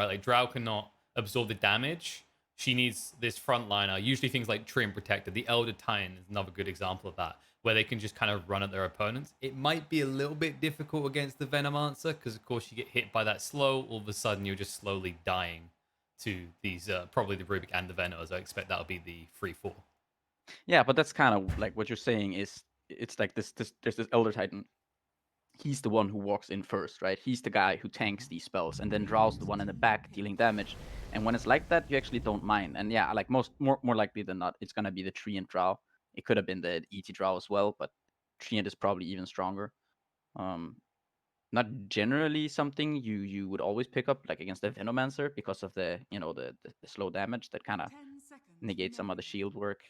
right? Like Drow cannot absorb the damage. She needs this frontliner. Usually things like Tree and Protector. The Elder Titan is another good example of that, where they can just kind of run at their opponents. It might be a little bit difficult against the Venomancer because, of course, you get hit by that slow. All of a sudden, you're just slowly dying to these, probably the Rubik and the Venos. I expect that'll be the 3-4. Yeah, but that's kind of like what you're saying is it's like there's this Elder Titan. He's the one who walks in first, right? He's the guy who tanks these spells, and then draws the one in the back, dealing damage. And when it's like that, you actually don't mind. And yeah, like more likely than not, it's gonna be the Treant Drow. It could have been the ET Drow as well, but Treant is probably even stronger. Not generally something you would always pick up like against the Venomancer because of the the slow damage that kind of negates some of the shield work.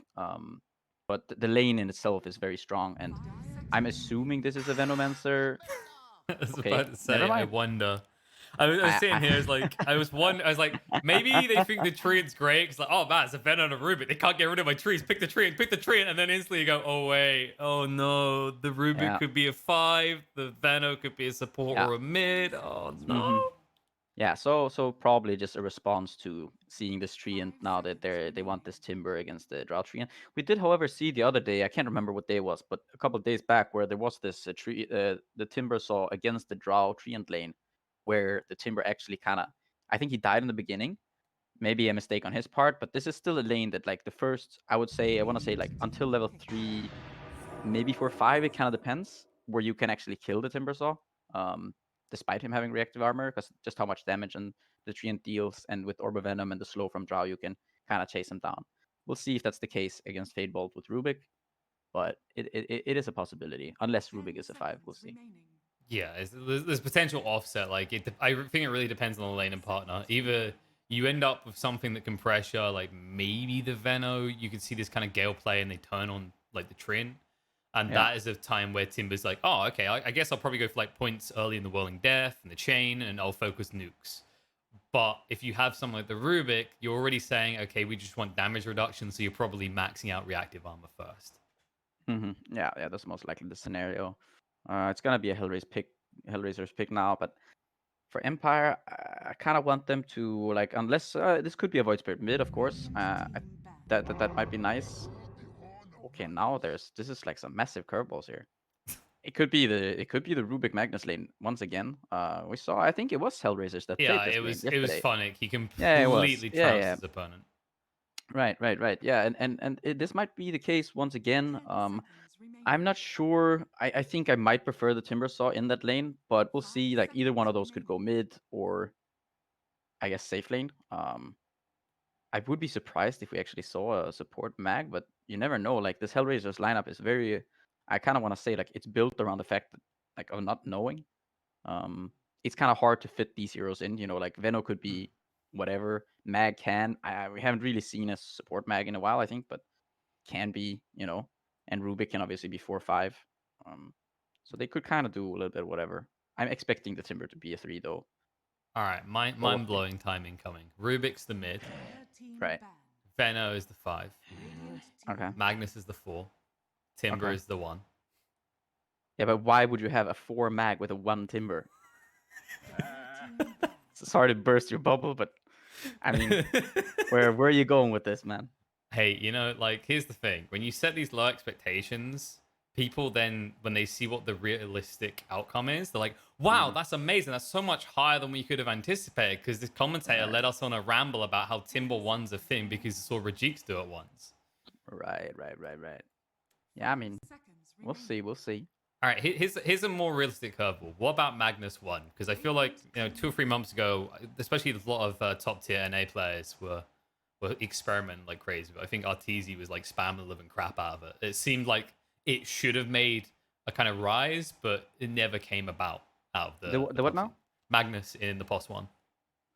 But the lane in itself is very strong, and I'm assuming this is a Venomancer. I was Okay, about to say, never I mind. wonder. I was sitting here, I was like, maybe they think the treant's great. It's like, oh man, it's a Venom and a Rubik. They can't get rid of my trees. Pick the treant, and then instantly you go, oh wait, oh no, the Rubik Yeah. could be a 5, the Veno could be a support or a mid. Oh no. Yeah, so probably just a response to seeing this tree, and now that they want this timber against the drought tree. And we did, however, see the other day, I can't remember what day it was, but a couple of days back, where there was this tree, the timber saw against the drought tree and lane, where the timber actually kind of, I think he died in the beginning, maybe a mistake on his part, but this is still a lane that like the first, I want to say like until level 3, maybe 4-5, it kind of depends, where you can actually kill the timber saw. Despite him having reactive armor, because just how much damage and the treant deals, and with Orb of Venom and the slow from Drow, you can kind of chase him down. We'll see if that's the case against Fade Bolt with Rubik, but it is a possibility, unless Rubik is a 5. We'll see. Yeah, there's potential offset. Like I think it really depends on the lane and partner. Either you end up with something that can pressure, like maybe the Veno. You can see this kind of Gale play, and they turn on like the Trin, and that is a time where Timber's like, oh, okay, I guess I'll probably go for like points early in the Whirling Death and the Chain, and I'll focus nukes. But if you have something like the Rubik, you're already saying, okay, we just want damage reduction, so you're probably maxing out reactive armor first. Yeah, that's most likely the scenario. It's gonna be a Hellraisers pick now, but for Empire, I kind of want them to like, unless this could be a Void Spirit mid, of course. That might be nice. Okay, now this is like some massive curveballs here. It could be the Rubik Magnus lane once again. We saw, I think it was Hellraisers that played this lane yesterday. It was Phonic. He Yeah, it was. completely trounced his opponent. Right. Yeah, and this might be the case once again. I'm not sure. I think I might prefer the Timbersaw in that lane, but we'll see. Like either one of those could go mid, or I guess safe lane. I would be surprised if we actually saw a support mag, but you never know. Like this Hellraisers lineup is very, I kind of want to say like it's built around the fact that, like, of not knowing. It's kind of hard to fit these heroes in. Like Veno could be whatever. Mag can. We haven't really seen a support mag in a while, I think, but can be. And Rubik can obviously be 4-5. So they could kind of do a little bit whatever. I'm expecting the Timber to be a 3 though. All right, mind-blowing timing coming. Rubik's the mid. Right. Veno is the 5. Okay. Magnus is the 4. Timber is the 1. Yeah, but why would you have a 4 mag with a 1 Timber? Sorry to burst your bubble, but I mean, where are you going with this, man? Hey, like, here's the thing. When you set these low expectations, people then, when they see what the realistic outcome is, they're like, wow, that's amazing. That's so much higher than we could have anticipated, because this commentator led us on a ramble about how Timber 1's a thing because he saw Rajiks do it once. Right. Yeah, I mean, we'll see. All right, here's a more realistic curveball. What about Magnus 1? Because I feel like 2 or 3 months ago, especially a lot of top tier NA players were experimenting like crazy. But I think Arteezy was like spamming the living crap out of it. It seemed like it should have made a kind of rise, but it never came about out of the what now? Magnus in the POS 1.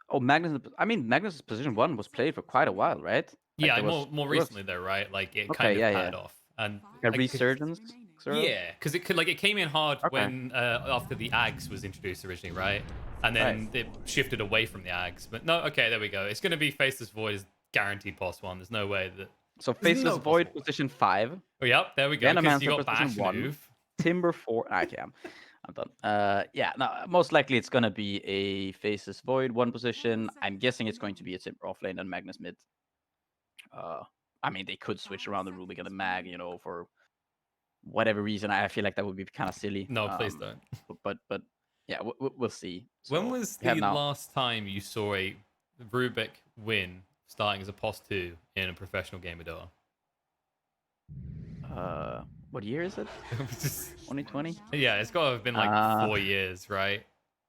Oh, Magnus. I mean, Magnus' position 1 was played for quite a while, right? Like, Yeah, more recently though, right? Like it Okay, kind of paid off. And a resurgence. Yeah, because it came in hard when after the Ags was introduced originally, right? And then it shifted away from the Ags. But no, okay, there we go. It's going to be Faceless Void is guaranteed POS 1. There's no way that. So Faceless Void position 5. Oh, yep, there we go. Because you got Bash move. Timber 4. Okay. I'm done. Yeah, no, most likely it's gonna be a Faces Void one position. I'm guessing it's going to be a Timber offlane and Magnus mid. Uh, I mean, they could switch around the Rubik and the Mag, for whatever reason. I feel like that would be kind of silly. No, please don't. But yeah, we'll see. When So was we have the now. last time you saw a Rubik win starting as a POS2 in a professional game of Dota? What year is it? 2020. Yeah, it's got to have been like Uh, 4 years, right?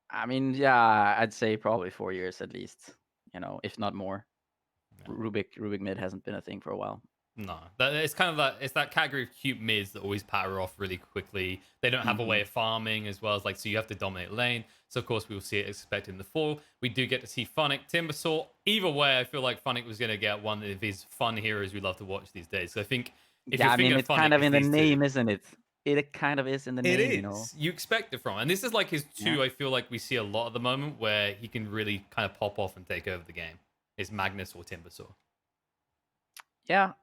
I mean, yeah, I'd say probably 4 years at least. If not more. Rubik mid hasn't been a thing for a while. No, it's kind of that. It's that category of cute mids that always patter off really quickly. They don't have a way of farming as well as so you have to dominate lane. So of course we will see it expected in the fall. We do get to see Funnick, Timbersaw. Either way, I feel like Funnick was going to get one of his fun heroes we love to watch these days. So I think if Yeah, you're I thinking mean, of it's Funnick, kind of it's in the these name, two. isn't it? It kind of is in the It name, is. You expect it from, and this is like his two. Yeah. I feel like we see a lot at the moment where he can really kind of pop off and take over the game. Is Magnus or Timbersaw? Yeah,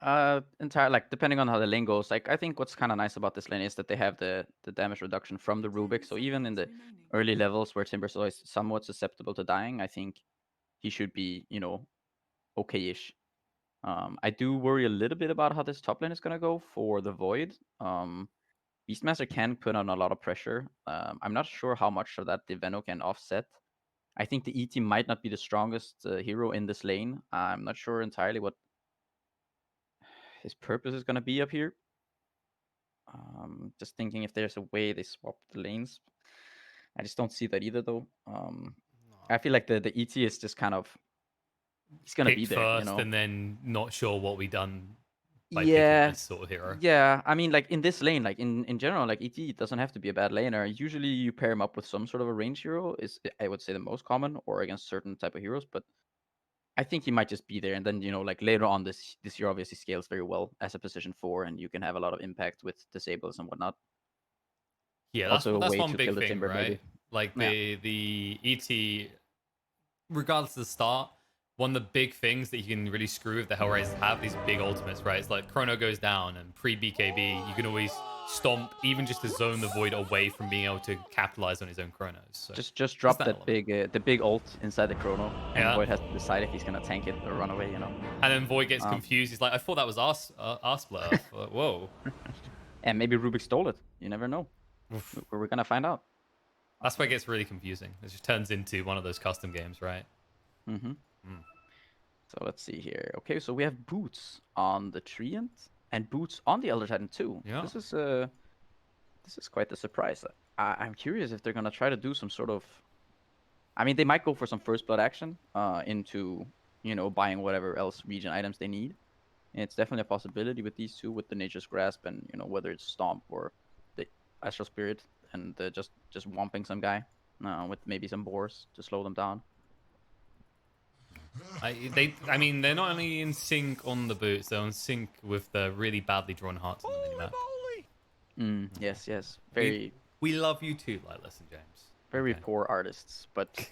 entire like depending on how the lane goes. Like I think what's kind of nice about this lane is that they have the damage reduction from the Rubik. So even in the early levels where Timbersaw is somewhat susceptible to dying, I think he should be, okay-ish. I do worry a little bit about how this top lane is gonna go for the Void. Beastmaster can put on a lot of pressure. I'm not sure how much of that the Veno can offset. I think the ET might not be the strongest hero in this lane. I'm not sure entirely what his purpose is going to be up here. Just thinking if there's a way they swap the lanes. I just don't see that either, though. I feel like the ET is just kind of he's going to be Picked there, first, and then not sure what we done by picking Yeah, this sort of hero. yeah. I mean, like in this lane, like in general, like ET doesn't have to be a bad laner. Usually, you pair him up with some sort of a range hero. Is I would say the most common, or against certain type of heroes. But I think he might just be there, and then like later on, this year obviously scales very well as a position 4, and you can have a lot of impact with disables and whatnot. Yeah, Also a that's way one to big kill the thing, timber, right? maybe. Like Yeah. the ET, regardless of the start, one of the big things that you can really screw with the HellRaisers have these big ultimates, right? It's like Chrono goes down, and pre BKB, you can always stomp even just to zone the Void away from being able to capitalize on his own Chronos. So Just that's drop that that element. big ult inside the chrono, and Yeah. Void has to decide if he's gonna tank it or run away. And then Void gets Um, confused. He's like, I thought that was our splitter. Whoa. and maybe Rubik stole it. You never know. Oof. We're gonna find out. That's where it gets really confusing. It just turns into one of those custom games, right? Mm-hmm. Mm. So let's see here. Okay, so we have Boots on the Treant and Boots on the Elder Titan too. Yeah. This is quite the surprise. I'm curious if they're gonna try to do some sort of. I mean, they might go for some first blood action into buying whatever else region items they need. And it's definitely a possibility with these two, with the Nature's Grasp and whether it's Stomp or the Astral Spirit, and just whomping some guy with maybe some boars to slow them down. I mean, they're not only in sync on the boots, they're in sync with the really badly drawn hearts on the minimap. Yes. Very We love you too, Lilas and James. very Okay. poor artists, but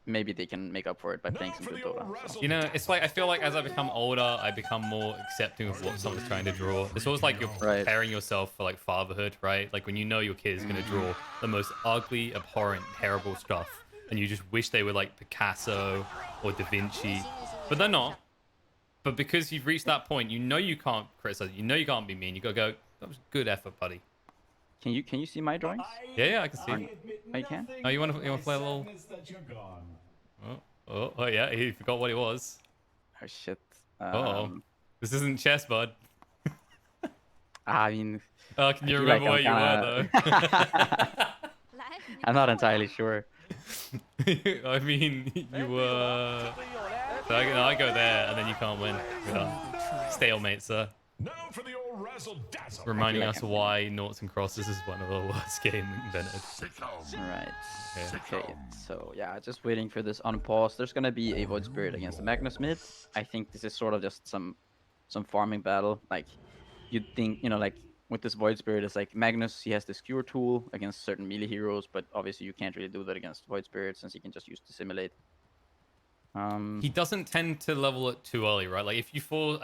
maybe they can make up for it by playing some good Dota. So. You know, it's like I feel like as I become older, I become more accepting of what someone's trying to draw. It's almost like you're Right. preparing yourself for like fatherhood, right? Like when you know your kid is going to draw the most ugly, abhorrent, terrible stuff, and you just wish they were like Picasso or Da Vinci, but they're not. But because you've reached that point, you know you can't criticize. You know you can't be mean. You gotta go. That was good effort, buddy. Can you see my drawings? Yeah, I can see. Oh, you can? Oh, you want to play a little? Oh, yeah. He forgot what it was. Oh shit. Oh, this isn't chess, bud. I mean, Can I you feel like remember where you were though? I'm not entirely sure. I mean, you were. So I go there, and then you can't win. Stalemate, sir. Now for the old razzle dazzle. Reminding like us I'm- why noughts and crosses is one of the worst games invented. Right. Yeah. Okay. So yeah, just waiting for this unpause. There's gonna be a Void Spirit against the Magnus mid. I think this is sort of just some farming battle. Like you'd think, like with this Void Spirit, it's like Magnus. He has this Cure tool against certain melee heroes, but obviously you can't really do that against Void Spirit since he can just use Dissimulate. He doesn't tend to level it too early, right? Like I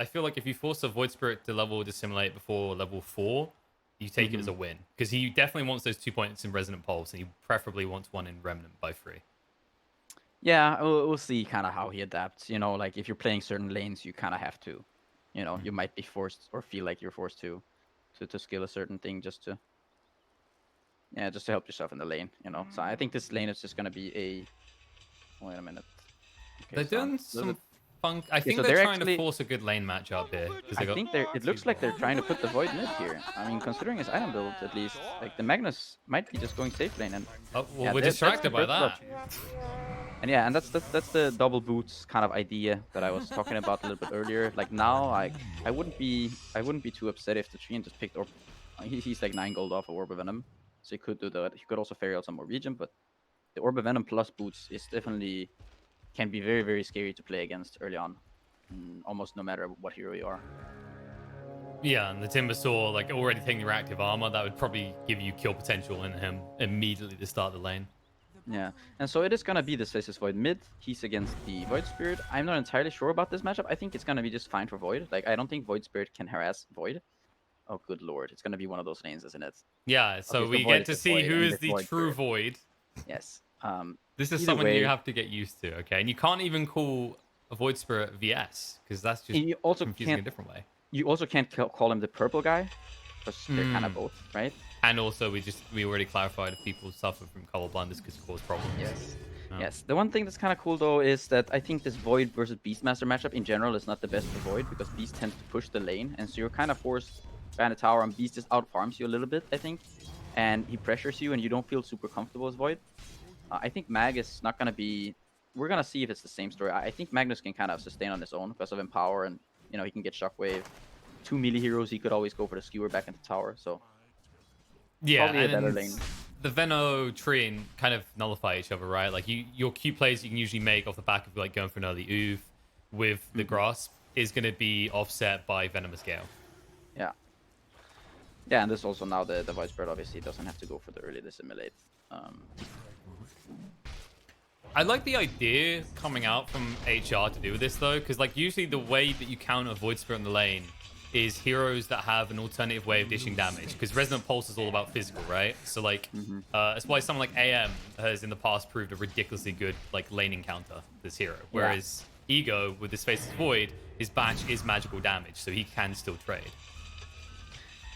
feel like if you force a Void Spirit to level Dissimulate before level 4, you take it as a win because he definitely wants those 2 points in Resonant Pulse, and he preferably wants one in Remnant by 3. Yeah, we'll see kind of how he adapts. You know, like if you're playing certain lanes, you kind of have to. You know, you might be forced or feel like you're forced to skill a certain thing just to help yourself in the lane. You know, so I think this lane is just gonna be a. Wait a minute. Okay, They're so doing some funk. I think so they're they're trying to actually- force a good lane matchup here. I think it looks like they're trying to put the Void mid here. I mean, considering his item build, at least, like the Magnus might be just going safe lane, and Oh, well, yeah, we're that's distracted the by first that. blood. And yeah, and that's the double boots kind of idea that I was talking about a little bit earlier. Like now, I wouldn't be too upset if the Treant just picked Orb. He's like 9 gold off of Orb of Venom, so he could do that. He could also ferry out some more region, but the Orb of Venom plus boots is definitely can be very, very scary to play against early on, almost no matter what hero you are. Yeah, and the Timbersaw, like already taking your active armor, that would probably give you kill potential in him immediately to start the lane. Yeah, and so it is gonna be this versus Void mid. He's against the Void Spirit. I'm not entirely sure about this matchup. I think it's gonna be just fine for Void. Like I don't think Void Spirit can harass Void. Oh, good lord, it's gonna be one of those lanes, isn't it? Yeah, so Okay, so we Void get is to the see Void, who and is the the Void true Spirit. Void. Yes. This is either someone way, you have to get used to, okay? And you can't even call a Void Spirit VS because that's just you also confusing can't. a different way. You also can't call him the purple guy, because they're kind of both, right? And also, we already clarified if people suffer from color blindness because it causes problems. Yes. Oh. Yes. The one thing that's kind of cool though is that I think this Void versus Beastmaster matchup in general is not the best for Void because Beast tends to push the lane, and so you're kind of forced behind a tower, and Beast just out farms you a little bit, I think, and he pressures you, and you don't feel super comfortable as Void. I think Mag is not gonna be. We're gonna see if it's the same story. I think Magnus can kind of sustain on his own because of Empower, and you know he can get Shockwave. 2 melee heroes, he could always go for the skewer back into tower. So Yeah, probably a better and lane. the Veno Treant kind of nullify each other, right? Like your Q plays you can usually make off the back of like going for an early Oov with the Grasp is going to be offset by Venomous Gale. Yeah. Yeah, and this also now the Void Spirit obviously doesn't have to go for the early dissimulate. I like the idea coming out from HR to do this though, because like usually the way that you counter Void Spirit in the lane is heroes that have an alternative way of dishing damage, because Resonant Pulse is all about physical, right? So like that's why someone like AM has in the past proved a ridiculously good like laning counter this hero, whereas Ego with his Faceless Void, his batch is magical damage, so he can still trade.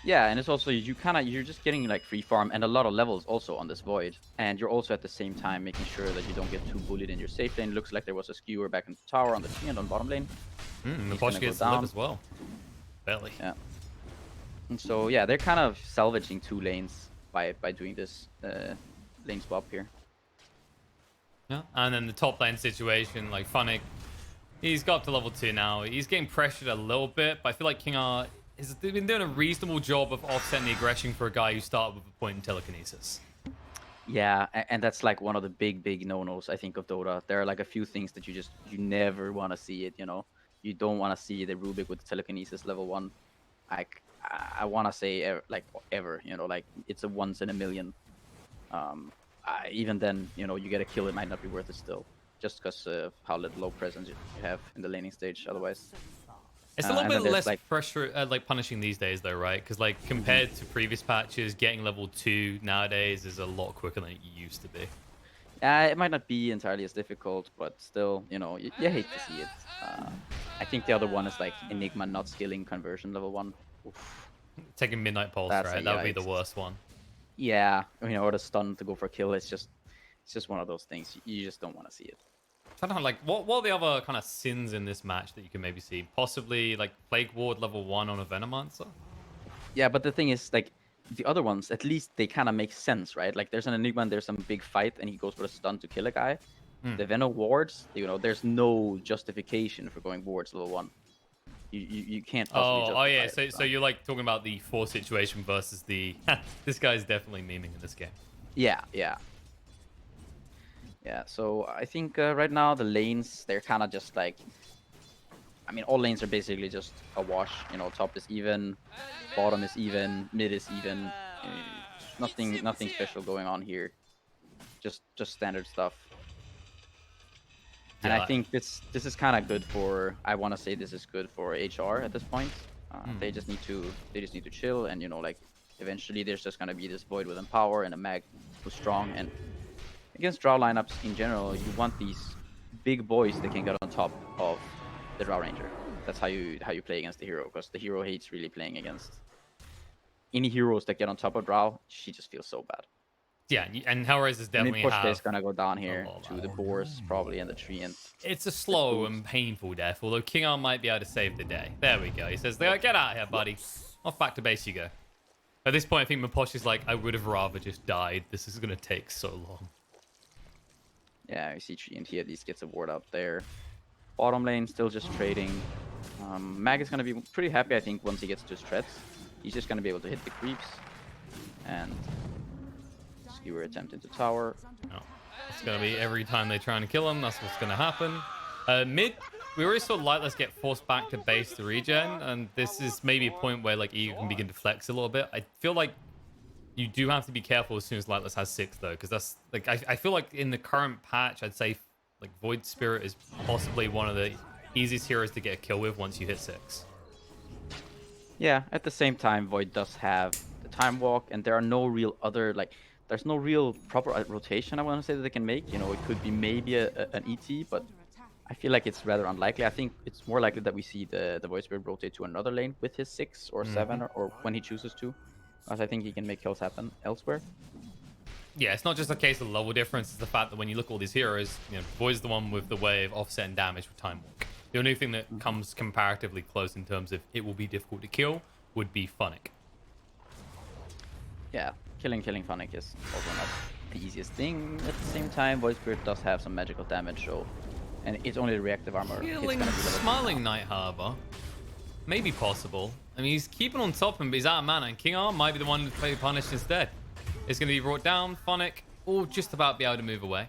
Yeah, and it's also you're just getting like free farm and a lot of levels also on this Void, and you're also at the same time making sure that you don't get too bullied in your safe lane. Looks like there was a skewer back into tower on the tree and on bottom lane. The Bosch gets to live as well. Barely. Yeah. And so yeah, they're kind of salvaging 2 lanes by doing this lane swap here. Yeah, and then the top lane situation, like Funnick, he's got up to level 2 now. He's getting pressured a little bit, but I feel like King R has been doing a reasonable job of offsetting the aggression for a guy who started with a point in telekinesis. Yeah, and that's like one of the big no-nos I think of Dota. There are like a few things that you never want to see it, you know. You don't want to see the Rubik with telekinesis level 1. Like I want to say ever, you know, like it's a once in a million. Even then, you know, you get a kill, it might not be worth it still, just because of how little low presence you have in the laning stage otherwise. It's a little bit less like pressure, like punishing these days, though, right? Because like compared to previous patches, getting level 2 nowadays is a lot quicker than it used to be. it might not be entirely as difficult, but still, you know, you hate to see it. I think the other one is like Enigma not skilling conversion level 1. Oof. Taking Midnight Pulse, That's right? a That would be the yikes. worst one. Yeah, you know, or the stun to go for a kill. It's just one of those things. You just don't want to see it. I don't know, like, what are the other kind of sins in this match that you can maybe see? Possibly, like, Plague Ward level 1 on a Venomancer? Yeah, but the thing is, like, the other ones, at least they kind of make sense, right? Like, there's an Enigma and there's some big fight, and he goes for a stun to kill a guy. The Venom wards, you know, there's no justification for going wards level 1. You can't possibly justify yeah, it, so you're, like, talking about the 4 situation versus the... this guy's definitely memeing in this game. Yeah. Yeah, so I think right now the lanes, they're kind of just like... I mean, all lanes are basically just a wash. You know, top is even, bottom is even, mid is even. Nothing special going on here. Just standard stuff. And I think this is kind of good for... I want to say this is good for HR at this point. They just need to chill, and you know, like eventually there's just gonna be this Void with Empower and a Mag who's strong. And against draw lineups in general, you want these big boys that can get on top of the Drow Ranger. That's how you play against the hero, because the hero hates really playing against any heroes that get on top of Drow. She just feels so bad. Yeah, and HellRaisers definitely have. Is gonna go down here to the boars probably and the tree, and it's a slow and painful death. Although King Arm might be able to save the day. There we go. He says, "Get out of here, buddy. Off back to base you go." At this point, I think Maposh is like, "I would have rather just died. This is gonna take so long." Yeah, you see Tree and he at least gets a ward out there. Bottom lane still just trading. Mag is gonna be pretty happy, I think, once he gets to his treads. He's just gonna be able to hit the creeps and skewer attempt into tower. Oh, it's gonna be every time they try and kill him. That's what's gonna happen. Mid, we already saw Lightless get forced back to base to regen, and this is maybe a point where like EU can begin to flex a little bit. I feel like you do have to be careful as soon as Lightless has 6 though, because that's like I feel like in the current patch, I'd say like Void Spirit is possibly one of the easiest heroes to get a kill with once you hit 6. Yeah, at the same time, Void does have the Time Walk, and there are no real other, like, there's no real proper rotation, I want to say, that they can make. You know, it could be maybe an ET, but I feel like it's rather unlikely. I think it's more likely that we see the Void Spirit rotate to another lane with his 6 or 7, or when he chooses to, as I think he can make kills happen elsewhere. Yeah, it's not just a case of level difference. It's the fact that when you look at all these heroes, you know, Void's the one with the way of offset and damage with Time Walk. The only thing that comes comparatively close in terms of it will be difficult to kill would be Funnick. Yeah, killing Funnick is also not the easiest thing. At the same time, Void Spirit does have some magical damage, so, and it's only the reactive armor. Killing Smiling Night Harbor, maybe possible. I mean, he's keeping on top of him, but he's out of mana, and King Arm might be the one to play punished instead. It's going to be brought down, Funnick, or just about be able to move away.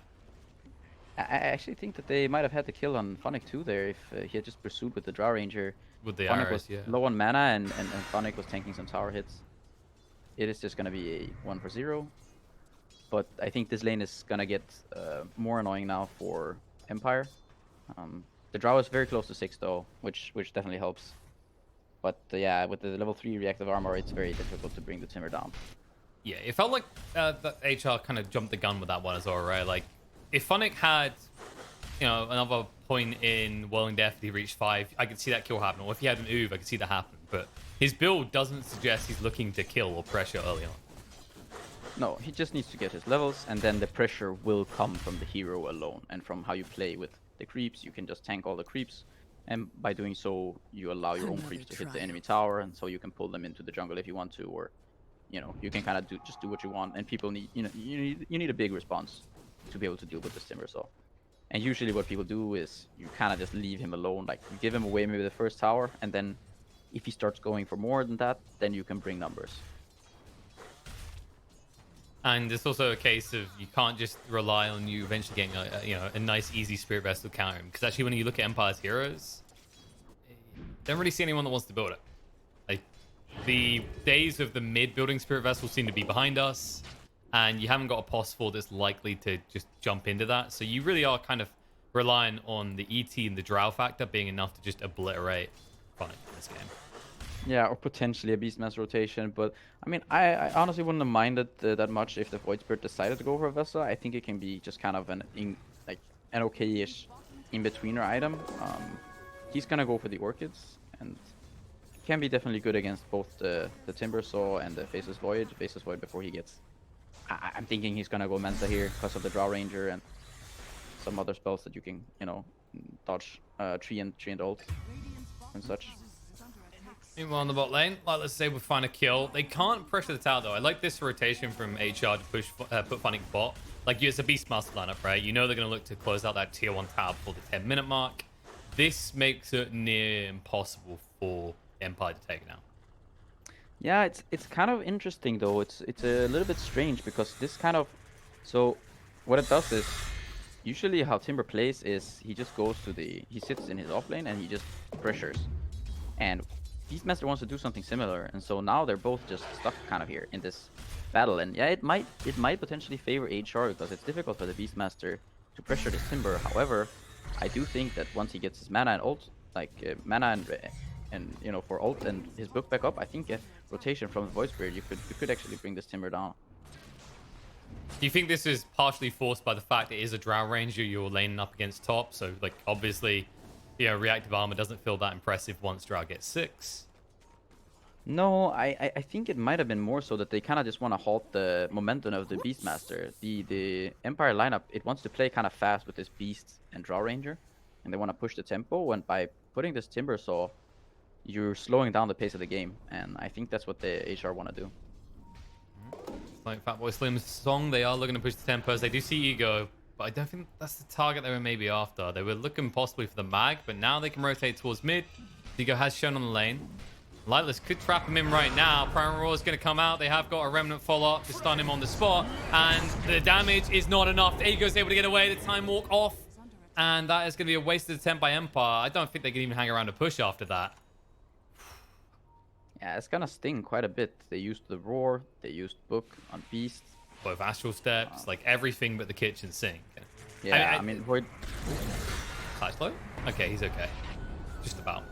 I actually think that they might have had the kill on Funnick too there if he had just pursued with the Drow Ranger. With the Funnick arrows, was low on mana and Funnick was tanking some tower hits. It is just going to be a 1-for-0. But I think this lane is going to get more annoying now for Empire. The Drow is very close to 6 though, which definitely helps. But yeah, with the level 3 reactive armor, it's very difficult to bring the Timber down. Yeah, it felt like the HR kind of jumped the gun with that one as well, right? Like, if Funnick had, you know, another point in Whirling Death, he reached 5, I could see that kill happen. Or if he had an UV, I could see that happen. But his build doesn't suggest he's looking to kill or pressure early on. No, he just needs to get his levels, and then the pressure will come from the hero alone, and from how you play with the creeps. You can just tank all the creeps, and by doing so, you allow your own creeps to hit the enemy tower, and so you can pull them into the jungle if you want to, or, you know, you can kind of just do what you want. And people need, you know, you need a big response to be able to deal with this Timber Saw. And usually what people do is you kind of just leave him alone, like you give him away maybe the first tower, and then if he starts going for more than that, then you can bring numbers. And it's also a case of you can't just rely on you eventually getting a nice easy Spirit Vessel counter him, because actually when you look at Empire's heroes, don't really see anyone that wants to build it. Like, the days of the mid building Spirit Vessel seem to be behind us, and you haven't got a POS 4 that's likely to just jump into that. So you really are kind of relying on the ET and the Drow factor being enough to just obliterate Funnick in this game. Yeah, or potentially a Beastmaster rotation, but I mean, I honestly wouldn't have minded that much if the Void Spirit decided to go for a Vessel. I think it can be just kind of an okay-ish in-betweener item. He's gonna go for the Orchids, and it can be definitely good against both the Timber Saw and the Faceless Void. Faceless Void before he gets... I'm thinking he's gonna go Mensa here because of the Drow Ranger and some other spells that you can, you know, dodge tree and ult and such. Meanwhile on the bot lane, like let's say we find a kill. They can't pressure the tower though. I like this rotation from HR to push put Funnick bot. Like, it's a Beastmaster lineup, right? You know they're going to look to close out that tier 1 tower before the 10-minute mark. This makes it near impossible for Empire to take it now. Yeah, it's kind of interesting though. It's a little bit strange because this kind of... So what it does is, usually how Timber plays is he just goes to the... He sits in his offlane and he just pressures. And Beastmaster wants to do something similar, and so now they're both just stuck kind of here in this battle. And yeah, it might potentially favor HR because it's difficult for the Beastmaster to pressure this Timber. However, I do think that once he gets his mana and ult, like mana and you know, for ult and his book back up, I think a rotation from the Void Spirit, you could actually bring this Timber down. Do you think this is partially forced by the fact it is a Drow Ranger you're laning up against top? So, like, obviously, you know, reactive armor doesn't feel that impressive once Drow gets 6. No, I think it might have been more so that they kind of just want to halt the momentum of the Beastmaster. The Empire lineup, it wants to play kind of fast with this Beast and Draw Ranger, and they want to push the tempo, and by putting this Timber Saw, you're slowing down the pace of the game, and I think that's what the HR want to do. Like Fatboy Slim's song, they are looking to push the tempos. They do see Ego, but I don't think that's the target they were maybe after. They were looking possibly for the mag, but now they can rotate towards mid. Ego has shown on the lane. Lightless could trap him in right now. Primal Roar is going to come out. They have got a Remnant follow-up to stun him on the spot, and the damage is not enough. Ego's able to get away. The Time Walk off, and that is going to be a wasted attempt by Empire. I don't think they can even hang around to push after that. Yeah, it's gonna sting quite a bit. They used the Roar, they used Book on Beast. Both Astral Steps, like everything but the kitchen sink. Yeah, I mean Void... Side slow? Okay, he's okay. Just about.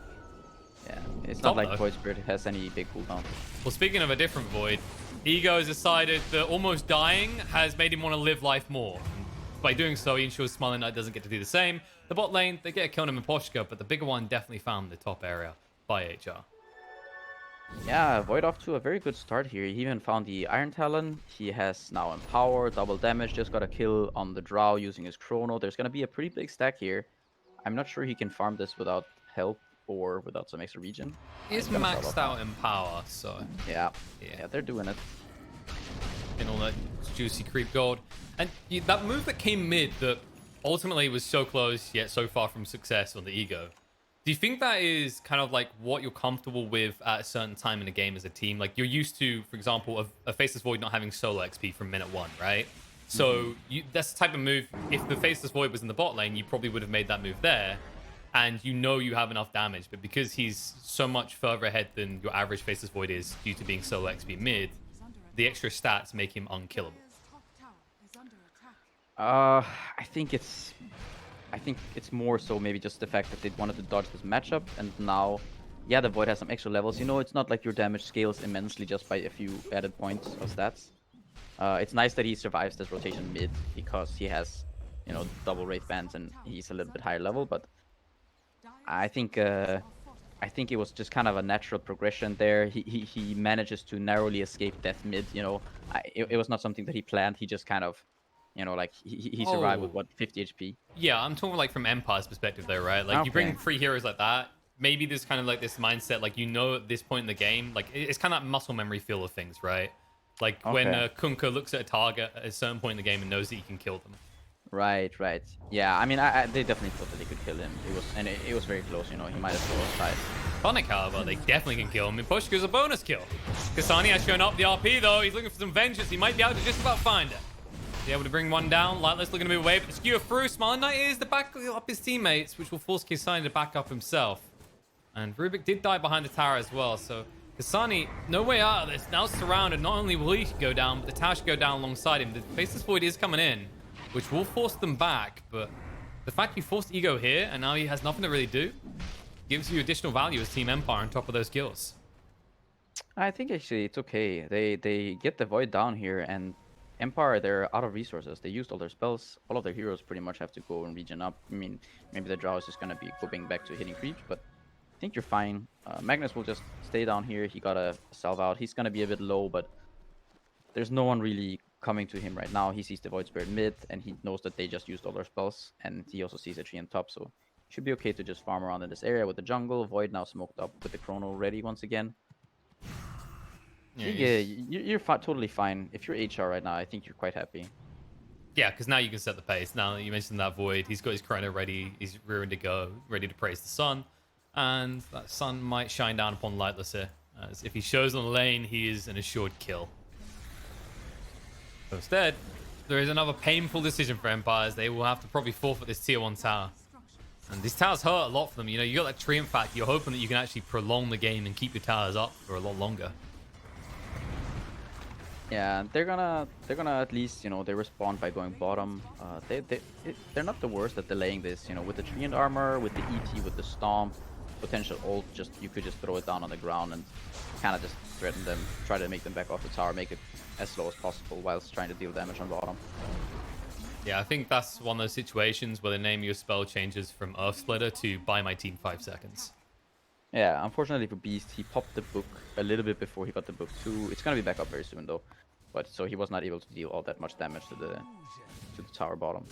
Yeah, it's Stop, not like though. Void Spirit has any big cooldown. Well, speaking of a different Void, Ego has decided that almost dying has made him want to live life more. And by doing so, he ensures Smiling Knight doesn't get to do the same. The bot lane, they get a kill on him in Poshka, but the bigger one definitely found the top area by HR. Yeah, Void off to a very good start here. He even found the Iron Talon. He has now Empower, double damage, just got a kill on the Drow using his Chrono. There's going to be a pretty big stack here. I'm not sure he can farm this without help or without some extra regen. He's maxed out in power, so... Yeah, they're doing it. In all that juicy creep gold. And that move that came mid that ultimately was so close, yet so far from success on the Ego. Do you think that is kind of like what you're comfortable with at a certain time in the game as a team? Like you're used to, for example, a Faceless Void not having solo XP from minute 1, right? So that's the type of move, if the Faceless Void was in the bot lane, you probably would have made that move there. And you know you have enough damage, but because he's so much further ahead than your average Faceless Void is due to being solo XP mid, the extra stats make him unkillable. I think it's more so maybe just the fact that they wanted to dodge this matchup, and now, yeah, the Void has some extra levels. You know, it's not like your damage scales immensely just by a few added points of stats. It's nice that he survives this rotation mid because he has, you know, double Wraith Bands and he's a little bit higher level, but I think it was just kind of a natural progression there. He manages to narrowly escape death mid, you know. It was not something that he planned. He just kind of, you know, like he survived with what, 50 HP. Yeah, I'm talking like from Empire's perspective though, right? Like you bring 3 heroes like that, maybe there's kind of like this mindset, like you know at this point in the game, like it's kind of that muscle memory feel of things, right? Like when Kunkka looks at a target at a certain point in the game and knows that he can kill them. Right. Yeah, I mean, they definitely thought that they could kill him. It was very close, you know. He might have still tried. Phonic, however, they definitely can kill him. And Pushka's a bonus kill. Kasani has shown up the RP though. He's looking for some vengeance. He might be able to just about find it. Be able to bring one down. Lightless looking to move away, but the skewer through. Smiling Knight is the back up his teammates, which will force Kasani to back up himself. And Rubik did die behind the tower as well, so Kasani, no way out of this. Now surrounded. Not only will he go down, but the tower should go down alongside him. The Faceless Void is coming in, which will force them back, but the fact you forced Ego here and now he has nothing to really do gives you additional value as Team Empire on top of those kills. I think actually it's okay. They get the Void down here, and Empire, they're out of resources. They used all their spells. All of their heroes pretty much have to go and regen up. I mean, maybe the Drow is just going to be going back to hitting creeps, but I think you're fine. Magnus will just stay down here. He got a salve out. He's going to be a bit low, but there's no one really coming to him right now. He sees the Void Spirit mid, and he knows that they just used all their spells, and he also sees a tree on top, so should be okay to just farm around in this area with the jungle. Void now smoked up with the Chrono ready once again. Yeah, you're totally fine. If you're HR right now, I think you're quite happy. Yeah, because now you can set the pace. Now that you mentioned that Void, he's got his Chrono ready. He's rearing to go, ready to praise the sun. And that sun might shine down upon Lightless here. As if he shows on the lane, he is an assured kill. So instead, there is another painful decision for Empires. They will have to probably forfeit this tier 1 tower. And these towers hurt a lot for them. You know, you got that tree fact. You're hoping that you can actually prolong the game and keep your towers up for a lot longer. Yeah, they're gonna at least, you know, they respond by going bottom. They're not the worst at delaying this, you know, with the tree and armor, with the ET, with the stomp. potential ult, you could just throw it down on the ground and kind of just threaten them, try to make them back off the tower, make it as slow as possible whilst trying to deal damage on bottom. Yeah, I think that's one of those situations where the name of your spell changes from Earth Splitter to buy my team 5 seconds. Yeah, unfortunately for Beast, he popped the book a little bit before he got the book too. It's gonna be back up very soon though, but so he was not able to deal all that much damage to the tower bottom.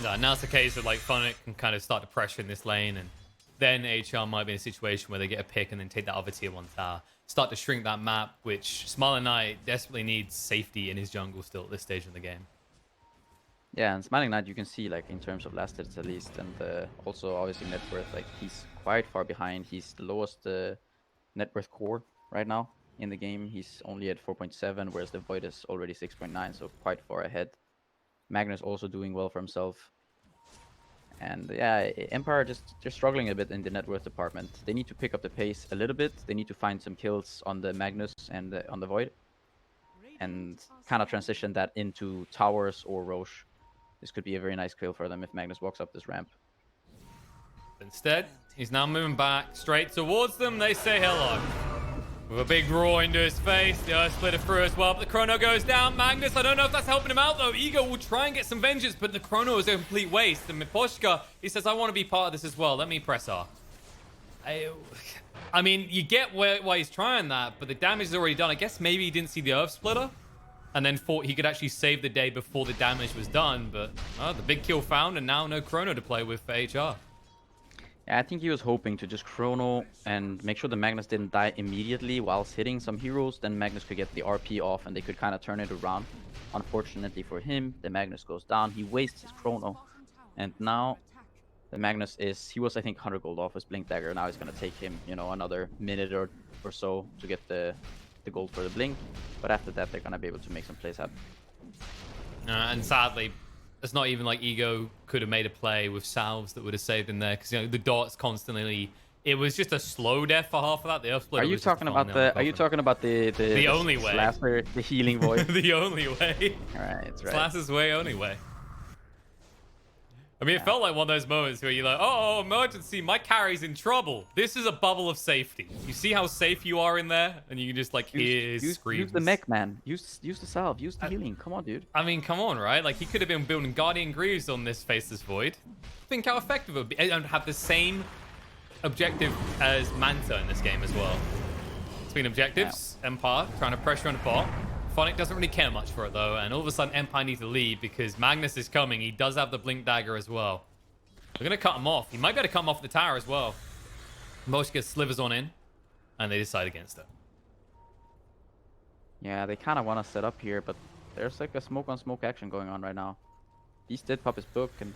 No, now it's a case of like Phonic can kind of start to pressure in this lane, and then HR might be in a situation where they get a pick and then take that other tier 1 tower, start to shrink that map, which Smiling Knight desperately needs safety in his jungle still at this stage in the game. Yeah, and Smiling Knight, you can see, like, in terms of last hits at least, and also obviously net worth, like, he's quite far behind. He's the lowest net worth core right now in the game. He's only at 4.7, whereas the Void is already 6.9, so quite far ahead. Magnus also doing well for himself. And yeah, Empire just struggling a bit in the net worth department. They need to pick up the pace a little bit. They need to find some kills on the Magnus and on the Void, and kind of transition that into towers or Roche. This could be a very nice kill for them if Magnus walks up this ramp. Instead, he's now moving back straight towards them. They say hello. With a big roar into his face. The Earth Splitter through as well, but the Chrono goes down. Magnus, I don't know if that's helping him out though. Ego will try and get some vengeance, but the Chrono is a complete waste. And Miposhka, he says, I want to be part of this as well. Let me press R. I mean, you get why he's trying that, but the damage is already done. I guess maybe he didn't see the Earth Splitter and then thought he could actually save the day before the damage was done. But the big kill found, and now no Chrono to play with for HR. Yeah, I think he was hoping to just Chrono and make sure the Magnus didn't die immediately whilst hitting some heroes. Then Magnus could get the RP off and they could kind of turn it around. Unfortunately for him, the Magnus goes down. He wastes his Chrono. And now the Magnus he was, I think, 100 gold off his Blink Dagger. Now it's going to take him, another minute or so to get the gold for the Blink. But after that, they're going to be able to make some plays happen. And sadly, it's not even like Ego could have made a play with salves that would have saved him there, because the dots constantly. It was just a slow death for half of that. The Earth Splitter. Are you talking about the? Are you talking about the only way? Slasher, the healing void. The only way. All right, it's right. Slasher's way, only way. I mean, it felt like one of those moments where you're like, oh, emergency, my carry's in trouble. This is a bubble of safety. You see how safe you are in there? And you can just, like, hear his screams. Use the mech, man. Use the salve. Use the healing. Come on, dude. I mean, come on, right? Like, he could have been building Guardian Greaves on this Faceless Void. Think how effective it would be. And have the same objective as Manta in this game as well. Between objectives, Empire trying to pressure on the bot. Phonic doesn't really care much for it, though, and all of a sudden Empire needs to lead because Magnus is coming. He does have the Blink Dagger as well. They're going to cut him off. He might be able to cut him off the tower as well. Moshka slivers on in, and they decide against it. Yeah, they kind of want to set up here, but there's like a smoke-on-smoke action going on right now. Beast did pop his book, and...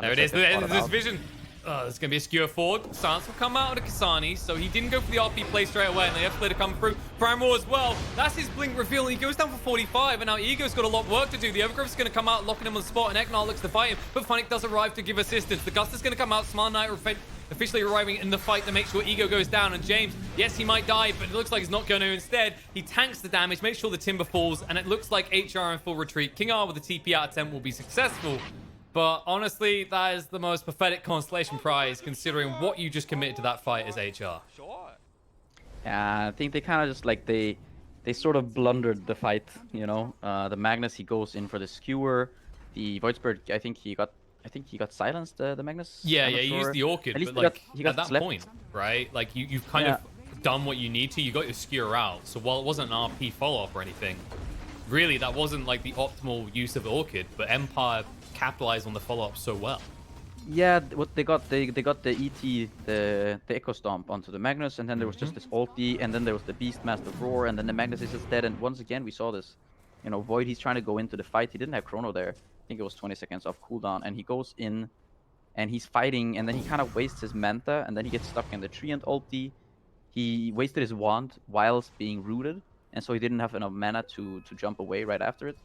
there it is. There's this vision. There's going to be a skewer forward. Silence will come out of the Kasani, so he didn't go for the RP play straight away, and they have Splitter come through. Prime War as well. That's his Blink reveal, and he goes down for 45, and now Ego's got a lot of work to do. The Overgrowth's going to come out, locking him on the spot, and Eknar looks to fight him, but Phonic does arrive to give assistance. The Gust is going to come out. Smart Knight officially arriving in the fight to make sure Ego goes down, and James, yes, he might die, but it looks like he's not going to instead. He tanks the damage, makes sure the Timber falls, and it looks like HR in full retreat. King R with the TP out attempt will be successful. But honestly, that is the most pathetic constellation prize, considering what you just committed to that fight as HR. Yeah, I think they kind of just like they sort of blundered the fight. The Magnus, he goes in for the skewer. The Void Spirit, I think he got silenced. The Magnus. Yeah, he used the Orchid, but like he got at that point, right? Like you've kind of done what you need to. You got your skewer out. So while it wasn't an RP follow-up or anything, really that wasn't like the optimal use of Orchid. But Empire capitalized on the follow-up so well. Yeah, what they got the ET, the Echo Stomp onto the Magnus, and then there was just this ulti, and then there was the Beastmaster Roar, and then the Magnus is just dead. And once again, we saw this, Void. He's trying to go into the fight. He didn't have Chrono there. I think it was 20 seconds off cooldown, and he goes in, and he's fighting, and then he kind of wastes his Manta, and then he gets stuck in the tree and ulti. He wasted his wand whilst being rooted, and so he didn't have enough mana to jump away right after it.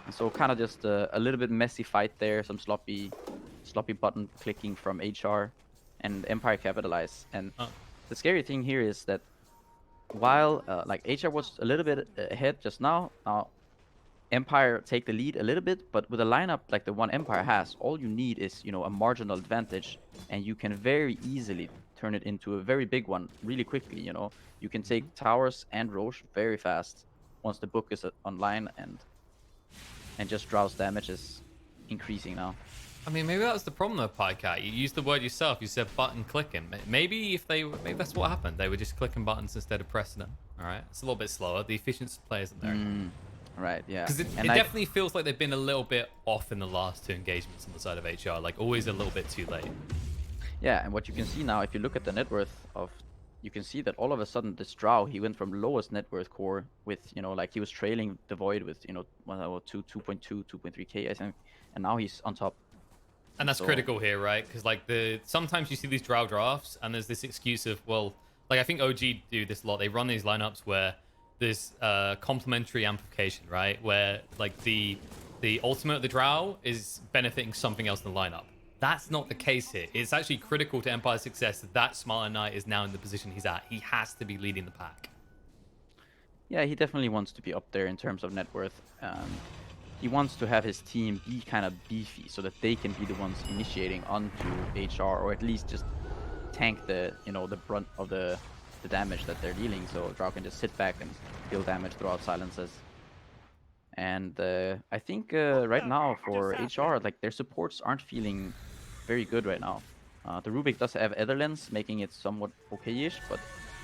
And so kind of just a little bit messy fight there, some sloppy button clicking from HR, and Empire capitalize. And the scary thing here is that while like HR was a little bit ahead just now, Empire take the lead a little bit, but with a lineup like the one Empire has, all you need is, a marginal advantage, and you can very easily turn it into a very big one really quickly, You can take towers and Roche very fast once the book is online, and just Drow's damage is increasing now. I mean, maybe that's the problem though, Pycat. You used the word yourself. You said button clicking. Maybe maybe that's what happened. They were just clicking buttons instead of pressing them. All right, it's a little bit slower. The efficiency play isn't there. Right, yeah. Because it definitely feels like they've been a little bit off in the last two engagements on the side of HR. Like always a little bit too late. Yeah, and what you can see now, if you look at the net worth you can see that all of a sudden this Drow, he went from lowest net worth core with, like he was trailing the Void with, 2.2, 2.3k, I think, and now he's on top. And that's critical here, right? Because like sometimes you see these Drow drafts and there's this excuse of, well, like I think OG do this a lot. They run these lineups where there's complementary amplification, right? Where like the ultimate of the Drow is benefiting something else in the lineup. That's not the case here. It's actually critical to Empire's success that Smiler Knight is now in the position he's at. He has to be leading the pack. Yeah, he definitely wants to be up there in terms of net worth. He wants to have his team be kind of beefy so that they can be the ones initiating onto HR, or at least just tank the brunt of the damage that they're dealing, so Drow can just sit back and deal damage throughout silences. And I think right now for HR, like their supports aren't feeling very good right now. The Rubik does have Etherlens, making it somewhat okay-ish, but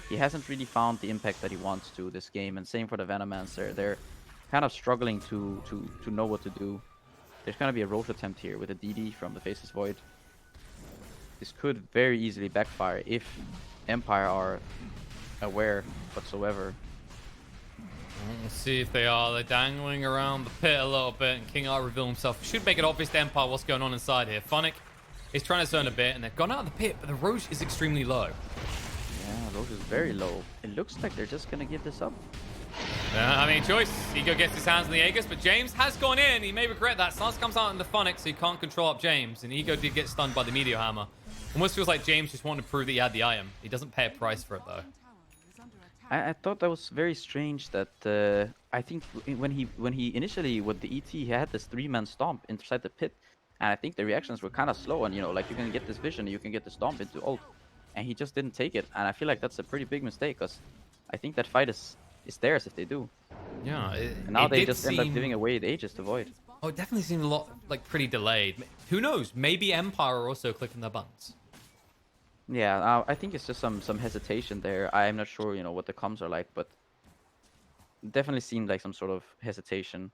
he hasn't really found the impact that he wants to this game. And same for the Venomancer. They're kind of struggling to know what to do. There's going to be a Roche attempt here with a DD from the Faceless Void. This could very easily backfire if Empire are aware whatsoever. Let's see if they are. They're dangling around the pit a little bit, and King Art reveal himself. Should make it obvious to Empire what's going on inside here. Funnick is trying to turn a bit, and they've gone out of the pit, but the Roche is extremely low. Yeah, Roche is very low. It looks like they're just going to give this up. I mean, choice. Ego gets his hands on the Aegis, but James has gone in. He may regret that. Stance comes out in the Funnick, so he can't control up James, and Ego did get stunned by the Meteor Hammer. Almost feels like James just wanted to prove that he had the item. He doesn't pay a price for it, though. I thought that was very strange that I think when he initially with the ET, he had this 3-man stomp inside the pit, and I think the reactions were kind of slow, and like you can get this vision, you can get the stomp into ult, and he just didn't take it, and I feel like that's a pretty big mistake, because I think that fight is theirs if they do. Yeah. And now they just end up giving away the Aegis to Void. Oh, it definitely seemed a lot like pretty delayed. Who knows? Maybe Empire are also clicking their buttons. Yeah, I think it's just some hesitation there. I'm not sure, what the comms are like, but definitely seemed like some sort of hesitation.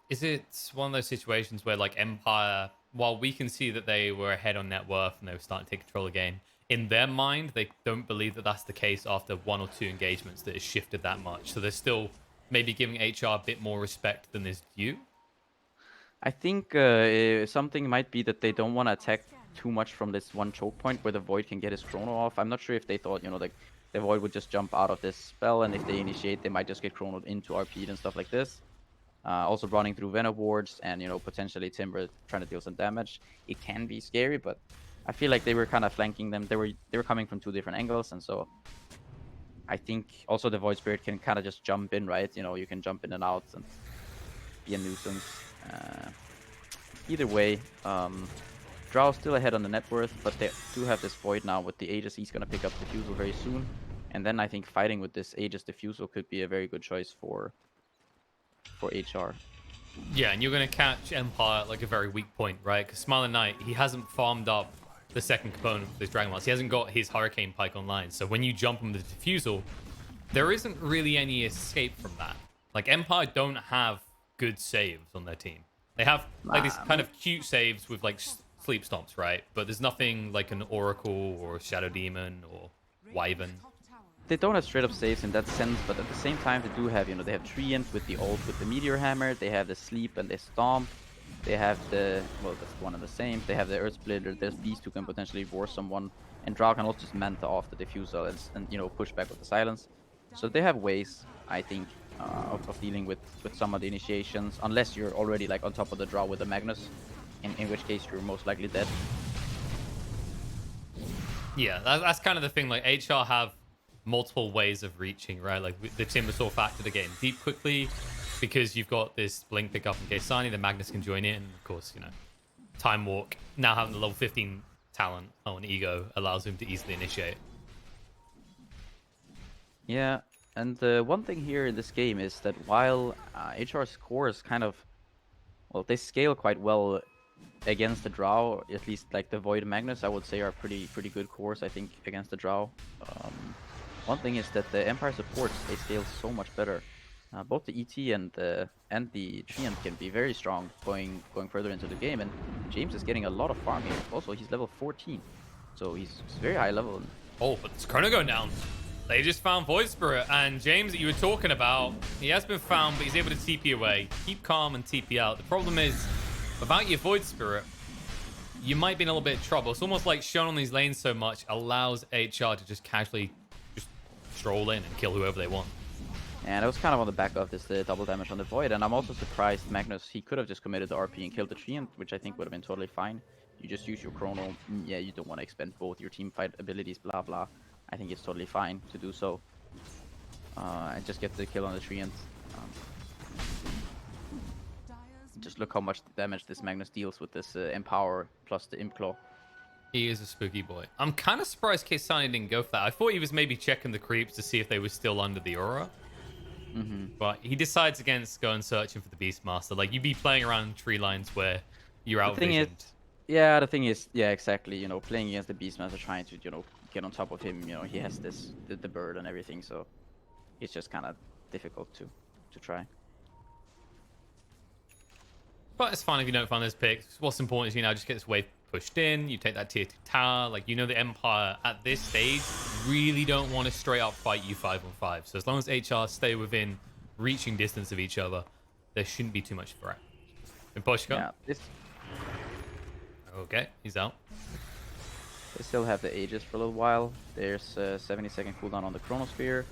Is it one of those situations where, like, Empire, while we can see that they were ahead on net worth and they were starting to take control of the game, in their mind, they don't believe that that's the case after 1 or 2 engagements that has shifted that much. So they're still maybe giving HR a bit more respect than is due? I think something might be that they don't want to attack too much from this one choke point where the Void can get his chrono off. I'm not sure if they thought, like the Void would just jump out of this spell, and if they initiate, they might just get chronoed into RP and stuff like this. Also running through Venom wards and, potentially Timber trying to deal some damage. It can be scary, but I feel like they were kind of flanking them. They were coming from 2 different angles, and so I think also the Void Spirit can kind of just jump in, right? You can jump in and out and be a nuisance. Either way, Drow still ahead on the net worth, but they do have this Void now with the Aegis. He's going to pick up Diffusal very soon. And then I think fighting with this Aegis Diffusal could be a very good choice for HR. Yeah, and you're going to catch Empire at like a very weak point, right? Because Smiling Knight, he hasn't farmed up the second component of this Dragon Lance. He hasn't got his Hurricane Pike online. So when you jump on the Diffusal, there isn't really any escape from that. Like, Empire don't have good saves on their team. They have like these kind of cute saves with like sleep stomps, right? But there's nothing like an Oracle or Shadow Demon or Wyvern. They don't have straight up saves in that sense, but at the same time they do have, they have Treant with the ult with the Meteor Hammer, they have the Sleep and the Stomp, they have the, well, that's one and the same, they have the Earth Splitter. There's these two can potentially force someone, and Drow can also just Manta off the Diffusal and push back with the Silence. So they have ways, I think, of dealing with some of the initiations, unless you're already like on top of the Drow with the Magnus, in which case you're most likely dead. Yeah, that's kind of the thing. Like, HR have multiple ways of reaching, right? Like the Timbersaw factor again. Deep quickly, because you've got this blink pickup in case Sani, then Magnus can join in, and of course, you know, Time Walk, now having the level 15 talent on Ego allows him to easily initiate. Yeah, and one thing here in this game is that while HR's cores kind of, well, they scale quite well against the Drow, at least like the Void Magnus, I would say are pretty good cores, I think, against the Drow. One thing is that the Empire supports, they scale so much better. Both the ET and the Treant can be very strong going further into the game, and James is getting a lot of farm here. Also, he's level 14, so he's very high level. Oh, but it's Chrono going down. They just found Void Spirit, and James that you were talking about, he has been found, but he's able to TP away. Keep calm and TP out. The problem is, without your Void Spirit, you might be in a little bit of trouble. It's almost like shown on these lanes so much allows HR to just casually just stroll in and kill whoever they want. And it was kind of on the back of this double damage on the Void, and I'm also surprised Magnus, he could have just committed the RP and killed the Treant, which I think would have been totally fine. You just use your Chrono. Yeah, you don't want to expend both your team fight abilities, blah blah. I think it's totally fine to do so. And just get the kill on the Treant. Just look how much damage this Magnus deals with this Empower plus the Imp Claw. He is a spooky boy. I'm kind of surprised Kesani didn't go for that. I thought he was maybe checking the creeps to see if they were still under the aura. But he decides against going searching for the Beastmaster. Like, you'd be playing around tree lines where you're out visioned. Yeah, the thing is, yeah, exactly. You know, playing against the Beastmaster, trying to, you know, get on top of him. You know, he has this the bird and everything, so it's just kind of difficult to try. But it's fine if you don't find those picks. What's important is you now just get this wave pushed in. You take that tier 2 tower. Like, you know, the Empire at this stage really don't want to straight up fight you 5-on-5. So as long as HR stay within reaching distance of each other, there shouldn't be too much threat. Imposhka. Yeah, this. Okay, he's out. They still have the Aegis for a little while. There's a 70-second cooldown on the Chronosphere.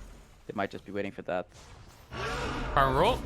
They might just be waiting for that. Power roll.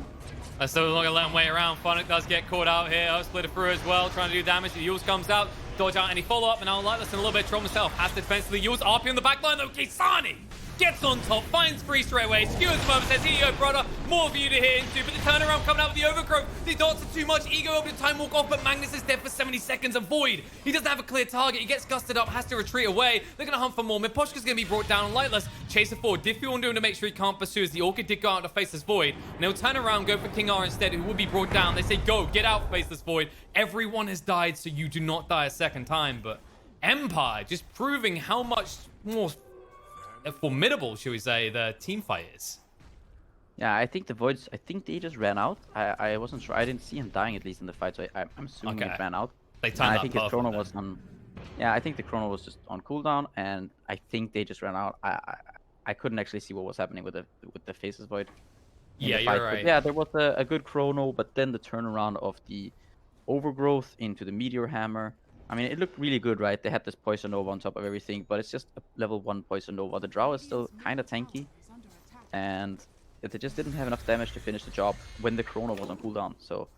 That's no longer let him wait around. Phonic does get caught out here. Split it through as well, trying to do damage. The Yules comes out, dodge out any follow-up, and now Lightless in a little bit of trouble himself. Has to defend to the Yules. RP on the back line, though. Kesani gets on top, finds free straight away. Skewers the moment, says, here you go, brother. More for you to hit into, but the turnaround coming out with the Overgrowth. These dots are too much. Ego able to time walk off, but Magnus is dead for 70 seconds. Avoid. He doesn't have a clear target. He gets gusted up, has to retreat away. They're going to hunt for more. Miposhka's going to be brought down on Lightless. Chaser forward. Diffie doing to make sure he can't pursue as the Orchid did go out to face this Void. And he'll turn around, go for King R instead, who will be brought down. They say, go, get out, face this Void. Everyone has died, so you do not die a second time. But Empire just proving how much more formidable, should we say, the team fight is. Yeah, I think the Voids, I think they just ran out. I wasn't sure. I didn't see him dying, at least in the fight, so I'm assuming it ran out. They timed I think his Chrono was on. Yeah, I think the Chrono was just on cooldown, and I think they just ran out. I couldn't actually see what was happening with the Faces Void. Yeah, you're right. But yeah, there was a good Chrono, but then the turnaround of the Overgrowth into the Meteor Hammer. I mean, it looked really good, right? They had this Poison Nova on top of everything, but it's just a level 1 Poison Nova. The Drow is still kind of tanky, and they just didn't have enough damage to finish the job when the Chrono was on cooldown. So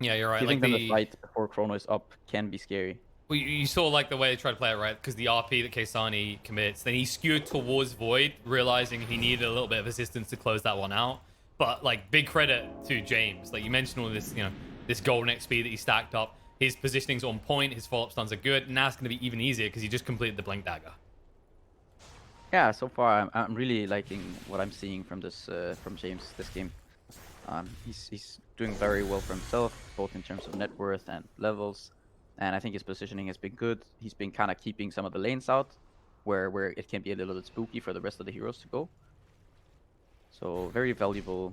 yeah, you're right. Giving like them the fight before Chrono is up can be scary. Well, you saw like the way they tried to play it, right? Because the RP that Kesani commits, then he skewed towards Void, realizing he needed a little bit of assistance to close that one out. But like, big credit to James. Like you mentioned, all this, you know, this golden XP that he stacked up. His positioning's on point. His follow-up stuns are good. Now it's going to be even easier because he just completed the Blink Dagger. Yeah, so far I'm really liking what I'm seeing from this from James this game. He's doing very well for himself, both in terms of net worth and levels, and I think his positioning has been good. He's been kind of keeping some of the lanes out, where it can be a little bit spooky for the rest of the heroes to go. So very valuable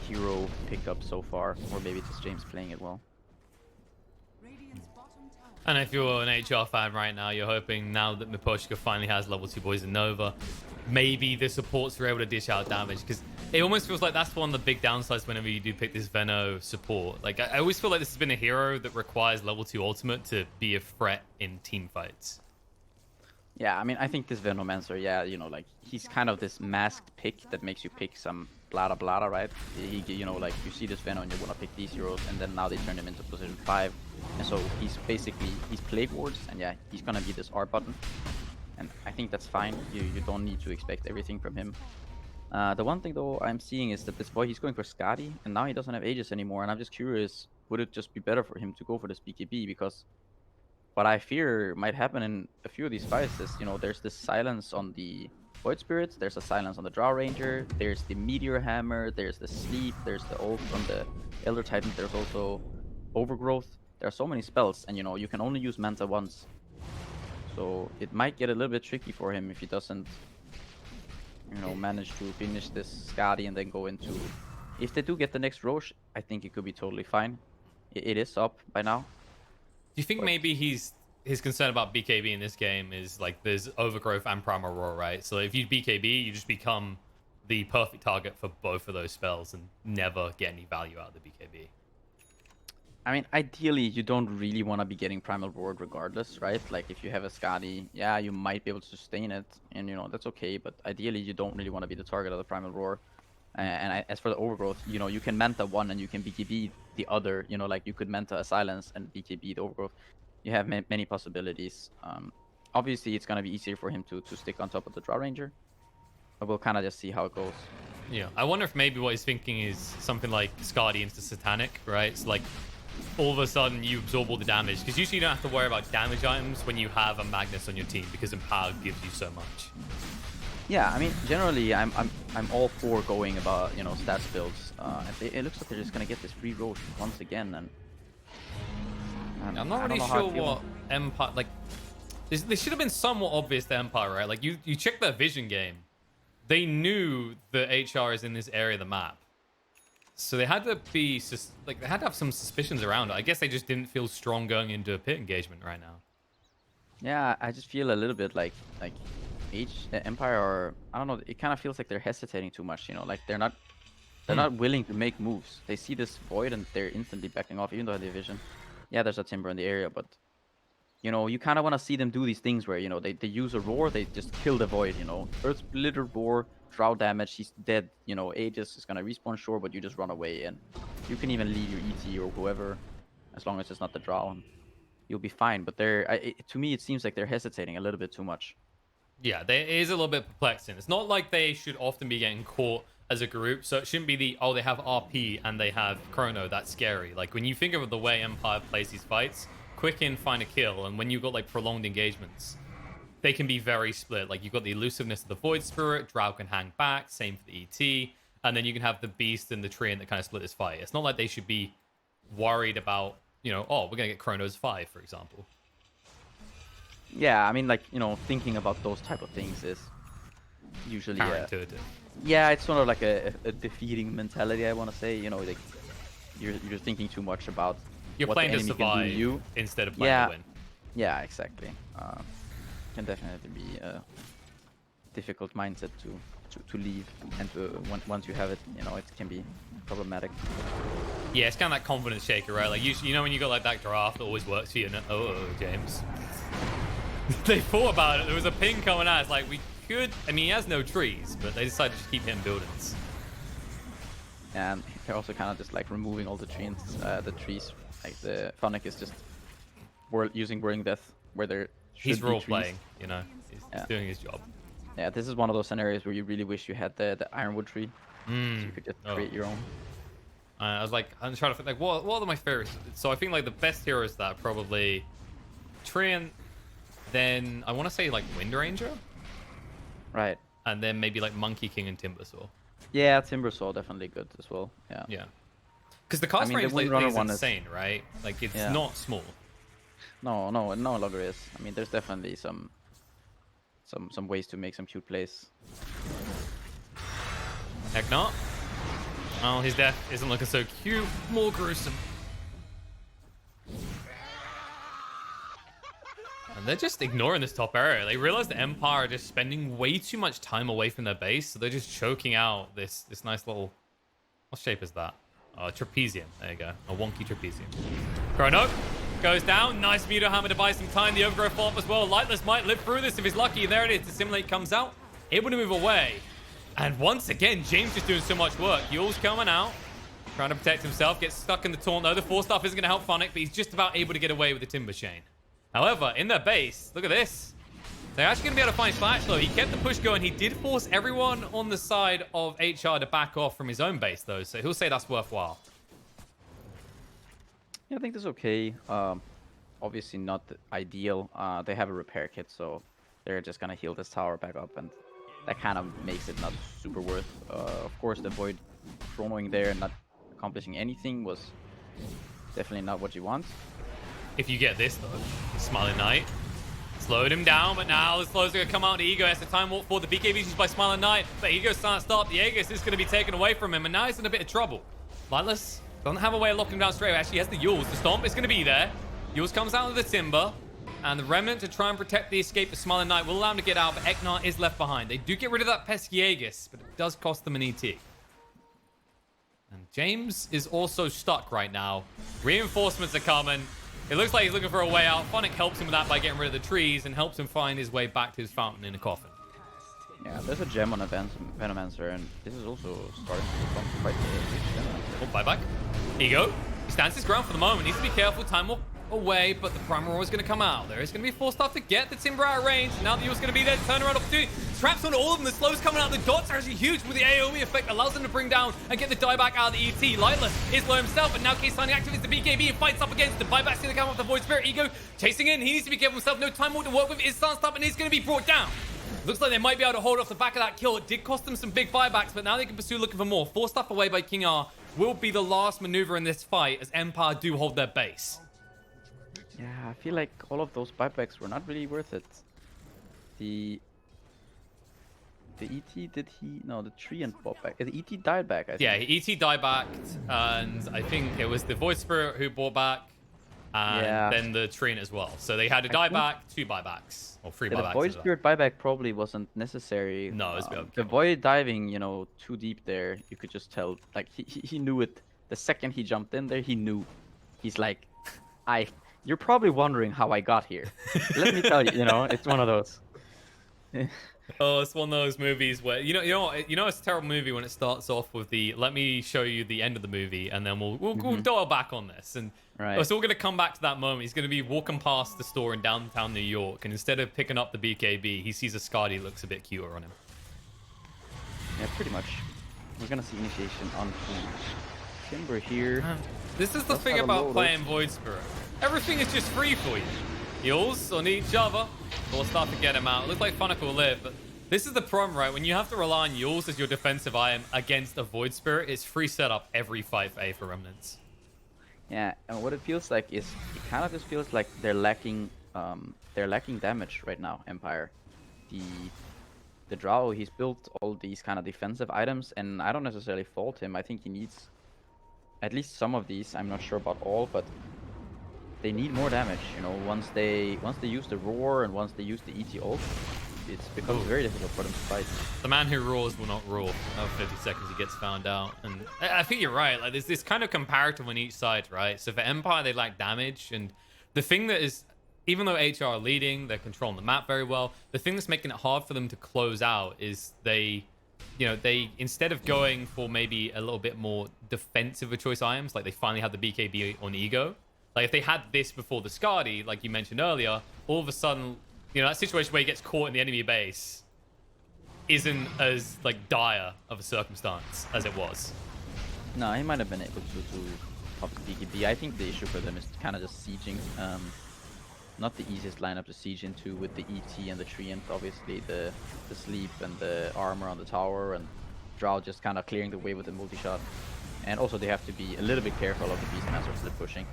hero pickup so far, or maybe it's just James playing it well. And if you're an HR fan right now, you're hoping now that Miposhka finally has level 2 Poison Nova, maybe the supports are able to dish out damage, because it almost feels like that's one of the big downsides whenever you do pick this Veno support. Like, I always feel like this has been a hero that requires level 2 ultimate to be a threat in team fights. Yeah, I mean, I think this Venomancer, yeah, you know, like, he's kind of this masked pick that makes you pick some blada blada, right? He, you know, like, you see this Veno and you want to pick these heroes, and then now they turn him into position 5. And so he's basically, he's Plague Wards, and yeah, he's gonna be this R button. And I think that's fine. You don't need to expect everything from him. The one thing though I'm seeing is that this boy, he's going for Skadi, and now he doesn't have Aegis anymore. And I'm just curious, would it just be better for him to go for this BKB? Because what I fear might happen in a few of these fights is, there's this silence on the Void Spirits, there's a silence on the Drow Ranger, there's the Meteor Hammer, there's the Sleep, there's the ult on the Elder Titan, there's also Overgrowth. There are so many spells, and you can only use Manta once. So it might get a little bit tricky for him if he doesn't, manage to finish this Skadi and then go into... If they do get the next Roche, I think it could be totally fine. It is up by now. Do you think maybe his concern about BKB in this game is like there's Overgrowth and Primal Roar, right? So if you BKB, you just become the perfect target for both of those spells and never get any value out of the BKB. I mean, ideally, you don't really want to be getting Primal Roar regardless, right? Like, if you have a Skadi, yeah, you might be able to sustain it, and, that's okay, but ideally, you don't really want to be the target of the Primal Roar. As for the Overgrowth, you can Manta one and you can BKB the other, like, you could Manta a Silence and BKB the Overgrowth. You have many possibilities. Obviously, it's going to be easier for him to stick on top of the Drow Ranger, but we'll kind of just see how it goes. Yeah, I wonder if maybe what he's thinking is something like Skadi into Satanic, right? It's like, all of a sudden you absorb all the damage, because usually you don't have to worry about damage items when you have a Magnus on your team, because Empower gives you so much. Yeah, I mean, generally I'm all for going about stats builds. It looks like they're just gonna get this free Roche once again, and I'm not really sure what Empire like. This should have been somewhat obvious to Empire, right? Like you check their vision game, they knew the HR is in this area of the map. So they had to be they had to have some suspicions around it. I guess they just didn't feel strong going into a pit engagement right now. Yeah, I just feel a little bit like Empire, or I don't know. It kind of feels like they're hesitating too much. Like they're not willing to make moves. They see this void and they're instantly backing off, even though they have vision. Yeah, there's a Timber in the area, but you kind of want to see them do these things where they use a roar, they just kill the void. Earth Splitter roar. Drow damage, he's dead. Aegis is gonna respawn, sure, but you just run away, and you can even leave your ET or whoever, as long as it's not the Drow, and you'll be fine. But to me, it seems like they're hesitating a little bit too much. Yeah, it is a little bit perplexing. It's not like they should often be getting caught as a group, so it shouldn't be they have RP and they have Chrono, that's scary. Like, when you think of the way Empire plays these fights, quick in, find a kill, and when you've got, like, prolonged engagements, they can be very split. Like, you've got the elusiveness of the Void Spirit, Drow can hang back, same for the ET, and then you can have the Beast and the Treant that kind of split this fight. It's not like they should be worried about, we're going to get Chrono's 5, for example. Yeah, I mean, like, thinking about those type of things is usually... counterintuitive. Yeah, it's sort of like a defeating mentality, I want to say. Like, you're thinking too much about you're what playing the to enemy can do survive to you. Instead of playing to win. Yeah, exactly. Can definitely be a difficult mindset to leave, and once you have it, it can be problematic. Yeah, it's kind of that confidence shaker, right? Like when you got like that draft that always works for you. James. They thought about it. There was a ping coming out. It's like we could. I mean, he has no trees, but they decided to just keep hitting buildings. And they're also kind of just like removing all the trees. Like the Phonic is just using Whirling Death where they're. He's role playing, He's doing his job. Yeah, this is one of those scenarios where you really wish you had the Ironwood tree, so you could just create your own. I was like, I'm trying to think, like, what are my favorites? So I think like the best heroes that are probably Treant, then I want to say like Wind Ranger, right? And then maybe like Monkey King and Timbersaw. Yeah, Timbersaw definitely good as well. Yeah. Yeah. Because the cast range is insane, right? Like it's not small. No, it no longer is. I mean, there's definitely some ways to make some cute plays. Heck not. Oh, his death isn't looking so cute. More gruesome. And they're just ignoring this top area. They realize the Empire are just spending way too much time away from their base, so they're just choking out this nice little... What shape is that? Trapezium. There you go. A wonky trapezium. Chrono goes down. Nice Meteor Hammer to buy some time. The Overgrowth follow-up as well. Lightless might live through this if he's lucky. There it is. Dissimulate comes out. Able to move away. And once again, James just doing so much work. Yule's coming out. Trying to protect himself. Gets stuck in the taunt though. The 4-staff isn't going to help Phonic, but he's just about able to get away with the Timber Chain. However, in their base, look at this. They're actually going to be able to find Slash, though. He kept the push going. He did force everyone on the side of HR to back off from his own base, though, so he'll say that's worthwhile. Yeah, I think that's okay. Obviously not ideal. They have a repair kit, so they're just gonna heal this tower back up, and that kind of makes it not super worth. Of course, the Void chronoing there and not accomplishing anything was definitely not what you want. If you get this, though, Smiling Knight slowed him down, but now the slow's going to come out to Ego. Has the time walk for the BKB used by Smiling Knight, but Ego can't stop. The Aegis is going to be taken away from him, and now he's in a bit of trouble. Lightless doesn't have a way of locking him down straight away. Actually, he has the Yules. The Stomp is going to be there. Yules comes out with the Timber, and the Remnant to try and protect the escape of Smiling Knight will allow him to get out, but Eknar is left behind. They do get rid of that pesky Aegis, but it does cost them an ET. And James is also stuck right now. Reinforcements are coming. It looks like he's looking for a way out. Phonic helps him with that by getting rid of the trees and helps him find his way back to his fountain in a coffin. Yeah, there's a gem on a Venomancer, and this is also starting to become quite a Oh, buyback. Ego. He stands his ground for the moment. Needs to be careful. Time will away, but the Primal Roar is going to come out. There is going to be 4 stuff to get the Timber out of range. Now the Yule's going to be there. Turnaround opportunity. Traps on all of them. The slow's coming out. The dots are actually huge with the AoE effect. Allows them to bring down and get the dieback out of the ET. Lightless is low himself, and now K-Sani activates the BKB and fights up against the buyback's going to come off the Void Spirit. Ego chasing in. He needs to be careful himself. No time more to work with. Is Sunstar, and he's going to be brought down. Looks like they might be able to hold off the back of that kill. It did cost them some big buybacks, but now they can pursue looking for more. 4 stuff away by King R will be the last maneuver in this fight as Empire do hold their base. Yeah, I feel like all of those buybacks were not really worth it. The ET, did he? No, the tree and bought back. The ET died back, I think. Yeah, ET died back, and I think it was the Void Spirit who bought back, and then the Treen as well. So they had a dieback, 2 buybacks, or 3 buybacks. The Void Spirit buyback probably wasn't necessary. No, it was the Void diving, you know, too deep there. You could just tell, like, he knew it. The second he jumped in there, he knew. He's like, you're probably wondering how I got here. Let me tell you, you know, it's one of those. Oh, it's one of those movies where you know it's a terrible movie when it starts off with the let me show you the end of the movie, and then we'll dial back on this, and so we're gonna come back to that moment. He's gonna be walking past the store in downtown New York, and instead of picking up the BKB, he sees a Skadi that looks a bit cuter on him. Yeah, pretty much. We're gonna see initiation on Timber here. This is the thing about playing Void Spirit. Everything is just free for you. Yules on each other. We'll start to get him out. It looks like Phonic will live, but this is the problem, right? When you have to rely on Yules as your defensive item against a Void Spirit, it's free setup every fight for A for Remnants. Yeah, and what it feels like is it kind of just feels like they're lacking damage right now, Empire. The Drow, he's built all these kind of defensive items, and I don't necessarily fault him. I think he needs at least some of these. I'm not sure about all, but they need more damage, you know, once they use the roar and once they use the ET ult, it becomes very difficult for them to fight. The man who roars will not rule. After 50 seconds he gets found out. And I think you're right, like there's this kind of comparative on each side, right? So for Empire they lack damage, and the thing that is, even though HR are leading, they're controlling the map very well, the thing that's making it hard for them to close out is they instead of going for maybe a little bit more defensive of choice items, like they finally have the BKB on Ego. Like, if they had this before the Skadi, like you mentioned earlier, all of a sudden, you know, that situation where he gets caught in the enemy base isn't as, like, dire of a circumstance as it was. No, he might have been able to pop the BKB. I think the issue for them is kind of just sieging. Not the easiest lineup to siege into with the ET and the Tree, and obviously the sleep and the armor on the tower, and Drow just kind of clearing the way with the multi-shot. And also they have to be a little bit careful of the Beastmasters they're pushing.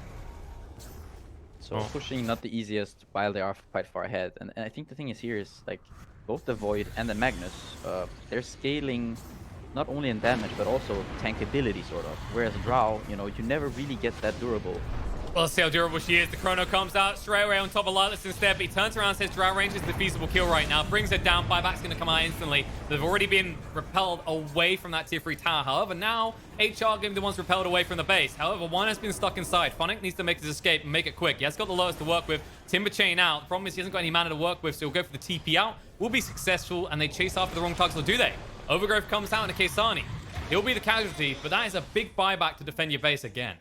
So pushing not the easiest while they are quite far ahead. And I think the thing is here is like both the Void and the Magnus, they're scaling not only in damage but also tankability sort of. Whereas Drow, you know, you never really get that durable. Well, let's see how durable she is. The Chrono comes out straight away on top of Lightless instead, but he turns around and says Drow range is the feasible kill right now. Brings her down. Buyback's going to come out instantly. They've already been repelled away from that tier 3 tower. However, now HR going to be the ones repelled away from the base. However, one has been stuck inside. Phonic needs to make his escape and make it quick. He has got the lowest to work with. Timber chain out. The problem is he hasn't got any mana to work with, so he'll go for the TP out. Will be successful, and they chase after the wrong targets, or do they? Overgrowth comes out into K-Sani. He'll be the casualty, but that is a big buyback to defend your base again.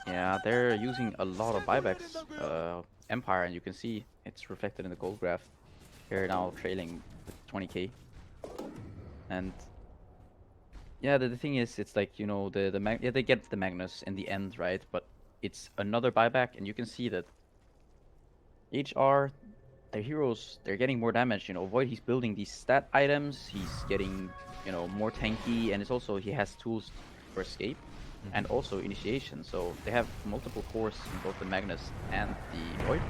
Yeah, they're using a lot of buybacks, Empire, and you can see it's reflected in the gold graph. They're now trailing with 20k. And yeah, the thing is, it's like, you know, yeah, they get the Magnus in the end, right? But it's another buyback, and you can see that HR, their heroes, they're getting more damage. You know, Void, he's building these stat items. He's getting, you know, more tanky, and it's also he has tools for escape and also initiation. So they have multiple cores in both the Magnus and the Void,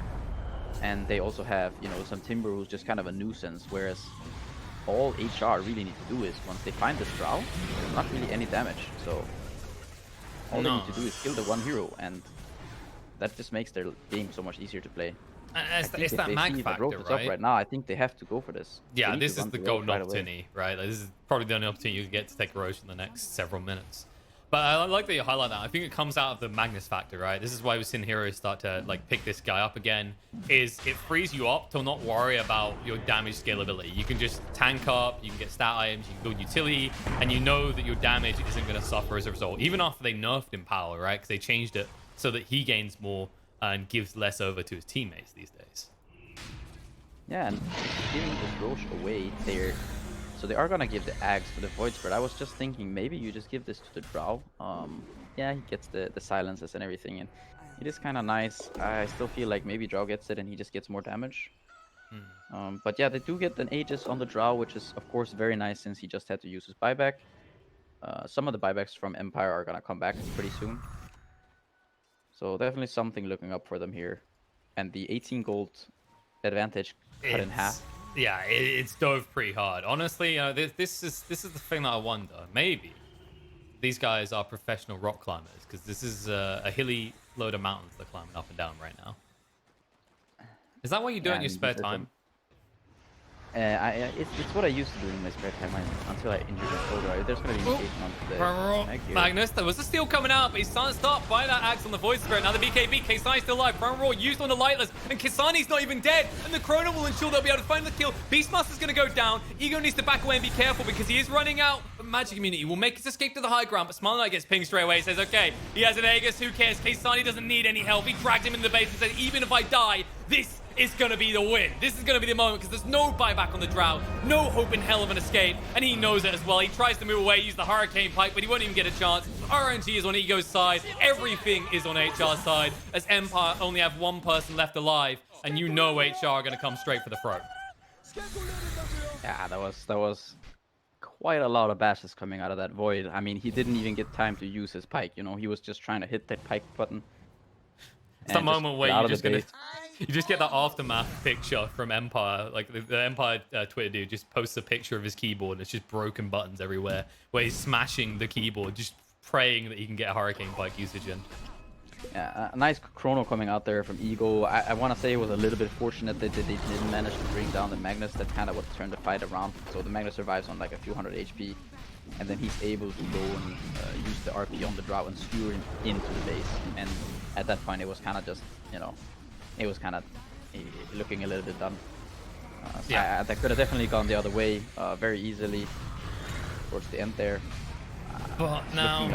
and they also have, you know, some Timber who's just kind of a nuisance. Whereas all HR really need to do is once they find this Drow, there's not really any damage. So all they need to do is kill the one hero, and that just makes their game so much easier to play. It's that mag factor, right now, I think they have to go for this. Yeah, this is the golden opportunity, right? Like, this is probably the only opportunity you can get to take Roche in the next several minutes. But I like that you highlight that. I think it comes out of the Magnus factor, right? This is why we've seen heroes start to like pick this guy up again. Is it frees you up to not worry about your damage scalability. You can just tank up, you can get stat items, you can build utility, and you know that your damage isn't going to suffer as a result. Even after they nerfed in power, right? Because they changed it so that he gains more and gives less over to his teammates these days. Yeah, and giving the Roche away there. So they are gonna give the Axe to the Void Spread. I was just thinking maybe you just give this to the Drow. Yeah, he gets the silences and everything, and it is kind of nice. I still feel like maybe Drow gets it and he just gets more damage. But yeah, they do get an Aegis on the Drow, which is of course very nice since he just had to use his buyback. Some of the buybacks from Empire are gonna come back pretty soon. So definitely something looking up for them here. And the 18 gold advantage cut in half. Yeah, it's dove pretty hard. Honestly, you know, this is the thing that I wonder. Maybe these guys are professional rock climbers, because this is a hilly load of mountains they're climbing up and down right now. Is that what you do in your spare time? It's what I used to do in my spare time until I injured my shoulder. There's going to be indication on the Magnus, there was a steal coming out, but he's starting to start by that Axe on the Void Spirit. Now the BKB, Kisani's still alive. Prime Roar used on the Lightless, and Kisani's not even dead. And the Chrono will ensure they'll be able to find the kill. Beastmaster's going to go down. Ego needs to back away and be careful because he is running out. Magic Immunity will make his escape to the high ground, but Smile Knight gets pinged straight away. He says, okay, he has an Aegis, who cares? Kisani doesn't need any help. He dragged him in the base and said, even if I die, this is going to be the win. This is going to be the moment, because there's no buyback on the Drow, no hope in hell of an escape, and he knows it as well. He tries to move away, use the Hurricane Pike, but he won't even get a chance. RNG is on Ego's side. Everything is on HR's side, as Empire only have one person left alive, and you know HR are going to come straight for the throat. Yeah, that was quite a lot of bashes coming out of that Void. I mean, he didn't even get time to use his Pike, you know. He was just trying to hit that Pike button. It's the moment where you just get that aftermath picture from Empire. Like the Empire Twitter dude just posts a picture of his keyboard and it's just broken buttons everywhere, where he's smashing the keyboard, just praying that he can get a Hurricane Pike usage in. Yeah, a nice Chrono coming out there from Ego. I want to say it was a little bit fortunate that they didn't manage to bring down the Magnus. That's kind of what turned the fight around. So the Magnus survives on like a few hundred HP, and then he's able to go and use the RP on the Drow and skewer him into the base. And at that point, it was kind of just, you know, it was kind of looking a little bit done. So yeah, that could have definitely gone the other way very easily towards the end there. But now,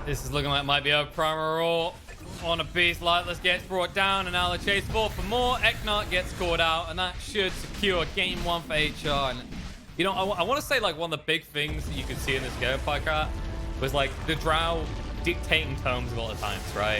this is looking like it might be a Primal Roar on a Beast. Lightless gets brought down, and now the chase forward for more. Eknart gets caught out, and that should secure game one for HR. And, you know, I want to say, like, one of the big things that you could see in this gameplay was, like, the Drow dictating terms a lot of times, right?